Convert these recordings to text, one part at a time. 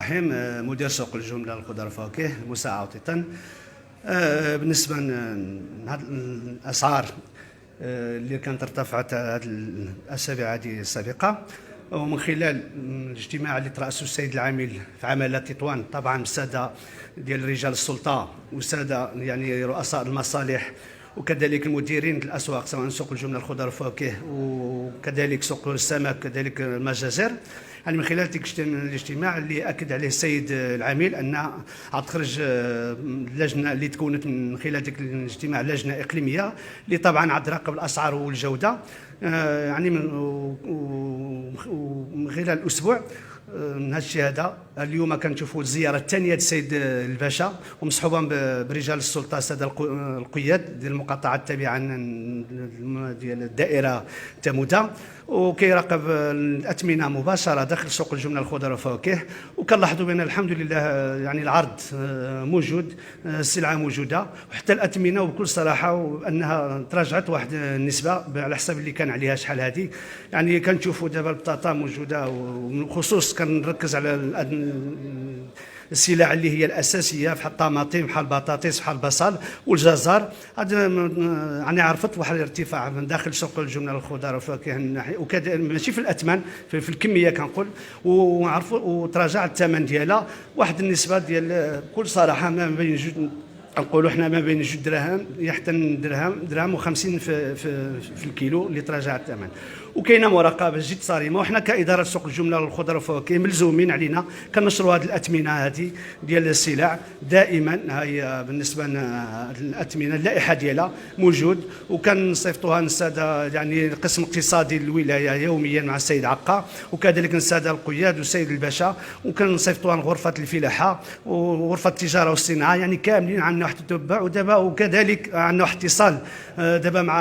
الرحيم. مدير سوق الجمله للخضر والفواكه مساعة وطيطن. بالنسبه للاسعار اللي كانت ارتفعت هذه الاسابيع هذه السابقه، ومن خلال الاجتماع اللي ترأسه السيد العامل في عمالة تطوان، طبعا الساده ديال رجال السلطه والساده يعني رؤساء المصالح وكذلك المديرين الاسواق، سواء سوق الجمله الخضر والفواكه وكذلك سوق السمك وكذلك المجازر. يعني من خلال الاجتماع اللي اكد عليه السيد العامل ان غتخرج لجنه اللي تكونت من خلال ذاك الاجتماع لجنه اقليميه اللي طبعا غتراقب الاسعار والجوده. يعني من خلال الاسبوع من هذا الشيء هذا اليوم كنشوفوا الزياره الثانيه للسيد الباشا ومصحوبا برجال السلطه الساده القياد ديال المقاطعه التابعه ديال الدائره تموده، وكيراقب الاثمنه مباشره داخل سوق الجمله الخضر والفواكه. وكنلاحظوا بان الحمد لله يعني العرض موجود، السلعه موجوده، وحتى الاثمنه وبكل صراحه انها تراجعت واحد النسبه على حسب اللي كان عليها شحال هذه. يعني كنشوفوا دابا البطاطا موجوده، وبالخصوص كنركز على السلع اللي هي الاساسيه بحال الطماطم بحال البطاطس بحال البصل والجزر. يعني عرفت واحد الارتفاع من داخل سوق الجمله الخضر والفواكه الناحيه، وكذا ماشي في الاثمان، في الكميه كنقول، وعرفوا وتراجع الثمن ديالها واحد النسبه ديال بكل صراحه ما بين نقولوا حنا ما بين 2 دراهم حتى درهم و50 في الكيلو اللي تراجع الثمن. وكاينه مراقبه جد صارمه، وحنا كاداره سوق الجمله والخضر والفواكه ملزومين علينا كنشروا هذه الاثمنه هذه ديال السلع دائما. هي بالنسبه للاثمنه اللائحه ديالها موجود، وكنصيفطوها للساده يعني قسم اقتصادي الولايه يوميا مع السيد عقا، وكذلك الساده القياد والسيد الباشا، وكنصيفطوها لغرفه الفلاحه وغرفه التجاره والصناعه. يعني كاملين عندنا واحد التتبع، ودابا وكذلك عندنا واحد اتصال دابا مع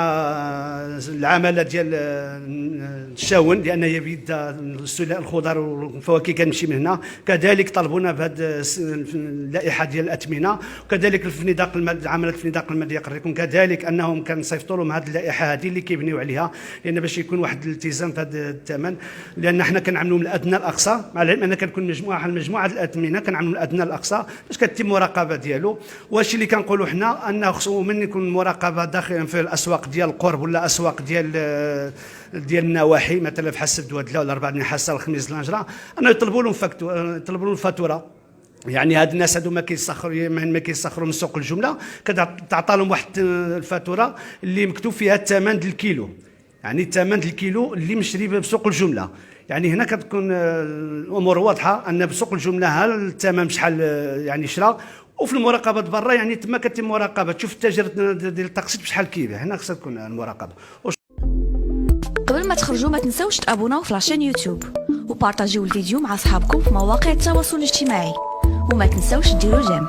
العماله ديال الشاون، لان هي بيد الخضر والفواكه كنمشي من هنا. كذلك طلبونا بهذه اللائحه ديال الاثمنه، وكذلك الفنيدق عملت الفنيدق الماديه قريكم كذلك انهم كنصيفطوا لهم هذه اللائحه هذه اللي كيبنيو عليها، لان باش يكون واحد الالتزام في هذا الثمن. لان حنا كنعملوا من الادنى الاقصى، مع العلم ان كنكون مجموعه الاثمنه كنعملوا من الادنى الاقصى باش كتتم المراقبه ديالو. واش اللي كنقولوا حنا انه خصو من يكون المراقبه داخل في الاسواق ديال القرب ولا اسواق ديال النواحي، مثلا في حسب دوادله ولا 4 حاسه الخميس الهجره، انه يطلبوا لهم الفاتوره. يعني هاد الناس هادو ما كيسخروا من سوق الجمله، كتعطى لهم واحد الفاتوره اللي مكتوب فيها الثمن ديال الكيلو، يعني الثمن ديال الكيلو اللي مشري بسوق الجمله. يعني هنا كتكون الامور واضحه ان بسوق الجمله ها الثمن بشحال يعني شرا، وفي المراقبه برا يعني تما كتم مراقبه، تشوف التاجر ديال التقسيط بشحال كيبيع. هنا خصها تكون المراقبه. قبل ما تخرجوا ما تنساوش تابوناو في لاشين يوتيوب وبارطاجيو الفيديو مع اصحابكم في مواقع التواصل الاجتماعي، وما تنساوش ديروا جيم.